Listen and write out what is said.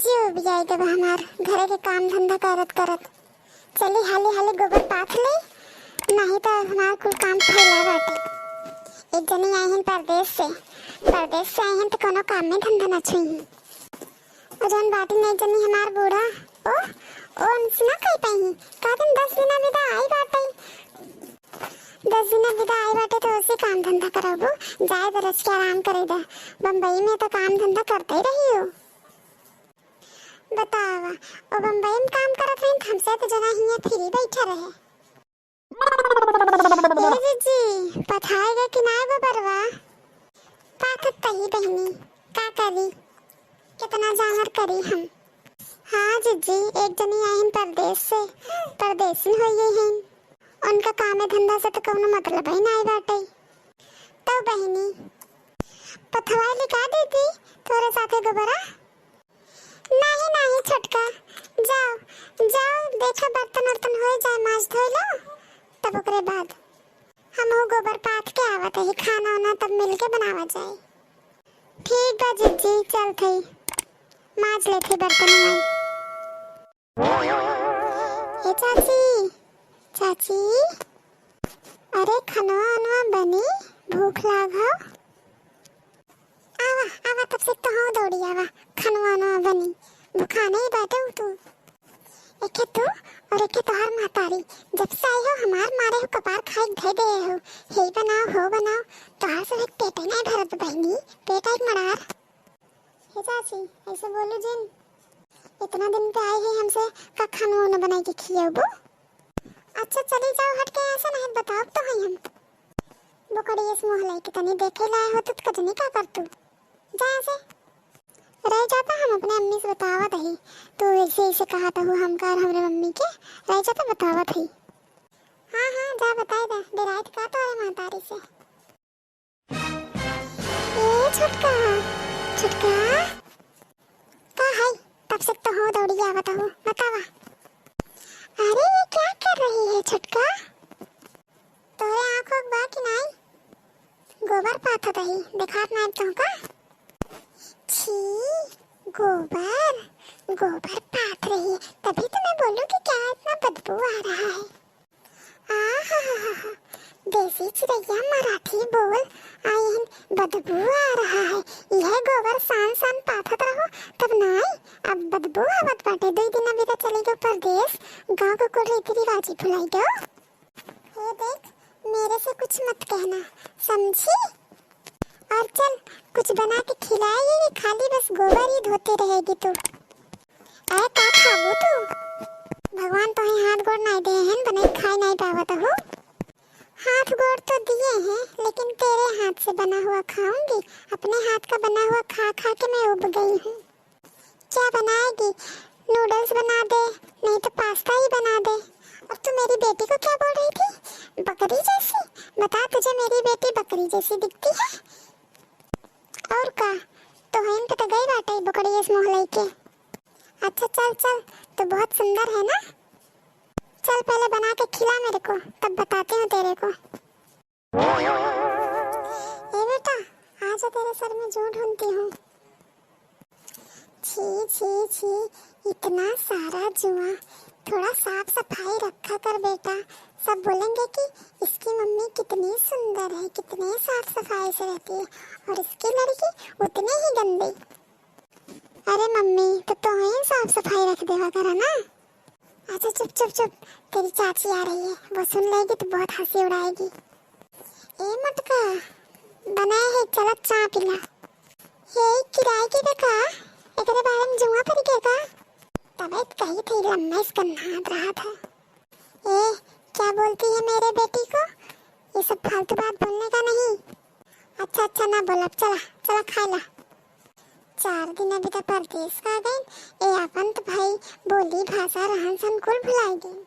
जी भी जाए जब हमार घरे के काम धंधा करत करत चली हाली हाली गोबर पाथ ले, नहीं तो हमार कुल काम फैला बाटे। एक जनी आई हैं परदेश से आई हैं तो कोनो काम में धंधा न छुई हैं। और जन बाटी नहीं जनी हमार बूढ़ा ओ हमसे ना कह पाई का दिन 10 दिन विदा आई बाटे। 10 दिन विदा आई बाटे तो उसी काम धंधा कराबो, जाए बरस के आराम करे दा। बम्बई में तो काम धंधा करते ही रही हो। बतावा और बम्बई में काम करत हैं हमसे तो जना ही फ्री बैठा रहे। ए जी पठाएगा कि ना बरवा पाथत तही बहनी का करी कितना जानवर करी हम। हाँ जीजी एक जनी आई हैं परदेसी हो ये हैं, उनका काम है धंधा से तो कोनो मतलब ही ना बाटे। तो बहनी पथवाई लिखा देती थोड़े साथे गोबरा। नहीं छोटका जाओ देखो बर्तन वर्तन हो जाए मांस धो लो, तब ओकरे बाद हम गोबर पाथ के आवत है खाना वाना तब मिलके बनावा जाए। ठीक बा जीजी चल थई मांस ले थे बर्तन में। ए चाची अरे खनवा अनवा बनी भूख लागो। आवा तब से तो हो दौड़ी आवा खनवा अनवा बनी भूखा नहीं बैठे हो तू। एक तू और एक तोहर महतारी जब से आई हो हमार मारे हो कपार खाई धे दे हो। हे बनाओ हो बनाओ तोहर से एक पेट नहीं भरत बहनी, पेट एक मरार। हे चाची ऐसे बोलू जिन इतना दिन पे आए हैं हमसे का खाना न बनाई के खियाबो। अच्छा चली जाओ हट के ऐसा नहीं बताओ तो है हम बकड़ी इस मोहल्ले के तनी देखे लाए हो तो कजनी का कर तू जा ऐसे रह जाता। हम अपने अम्मी से बतावत ही तो ऐसे कहा था हम कार हमरे मम्मी के रह जाता बतावत ही। हाँ जा बताए दा डेराइट का तो अरे महतारी से। ए छुटका का है तब से तो हो दौड़ी आवत हो बतावा। अरे ये क्या कर रही है छुटका, तोरे आंखों बाकी नहीं गोबर पाथत ही दिखात ना तो का। छी गोबर पाथ रही है तभी तो मैं बोलूं कि क्या इतना बदबू आ रहा है। आहा देसी चिड़ैया मराठी बोल आई हैं बदबू आ रहा है। यह गोबर सान पाथत रहो तब नहीं अब बदबू आवत बाटे। 2 दिन अभी तो चली गो परदेश गांव को कुल रीति रिवाजी भुलाई दो। ये देख मेरे से कुछ मत कहना समझी, और चल कुछ बना के खिलाएगी खाली बस गोबर ही धोते रहेगी तू। अरे का खाबू तू भगवान तो ही हाथ गोड़ नहीं दे हैं बने खाए नहीं पावत हो। हाथ गोड़ तो दिए हैं लेकिन तेरे हाथ से बना हुआ खाऊंगी। अपने हाथ का बना हुआ खा के मैं उब गई हूँ। क्या बनाएगी नूडल्स बना दे नहीं तो पास्ता ही बना दे। और तू मेरी बेटी को क्या बोल रही थी बकरी जैसी, बता तुझे मेरी बेटी बकरी जैसी दिखती है और का तो हम पे तो गई बाटे बकरी इस मोहल्ले के। अच्छा चल तो बहुत सुंदर है ना, चल पहले बना के खिला मेरे को तब बताती हूँ तेरे को। ए बेटा आजा तेरे सर में जो ढूंढती हूँ। छी इतना सारा जुआ, थोड़ा साफ सफाई रखा कर बेटा। सब बोलेंगे कि इसकी मम्मी कितनी सुंदर है कितने साफ सफाई से रहती है और इसकी लड़की उतनी ही गंदी। अरे मम्मी तो ही साफ सफाई रख देवा करा ना। अच्छा चुप तेरी चाची आ रही है वो सुन लेगी तो बहुत हंसी उड़ाएगी। ए मटका बनाए है चल चाय पिला। ये किराए की देखा एकरे बारे में जुआ पर के का तबीयत कही थी लम्बा इसका नाद रहा था। ए क्या बोलती है मेरे बेटी को, ये सब फालतू बात बोलने का नहीं। अच्छा ना बोल अब चला खा ला। 4 दिन अभी तो परदेश का गए ए अपन तो भाई बोली भाषा रहन सहन कुल भुला गए।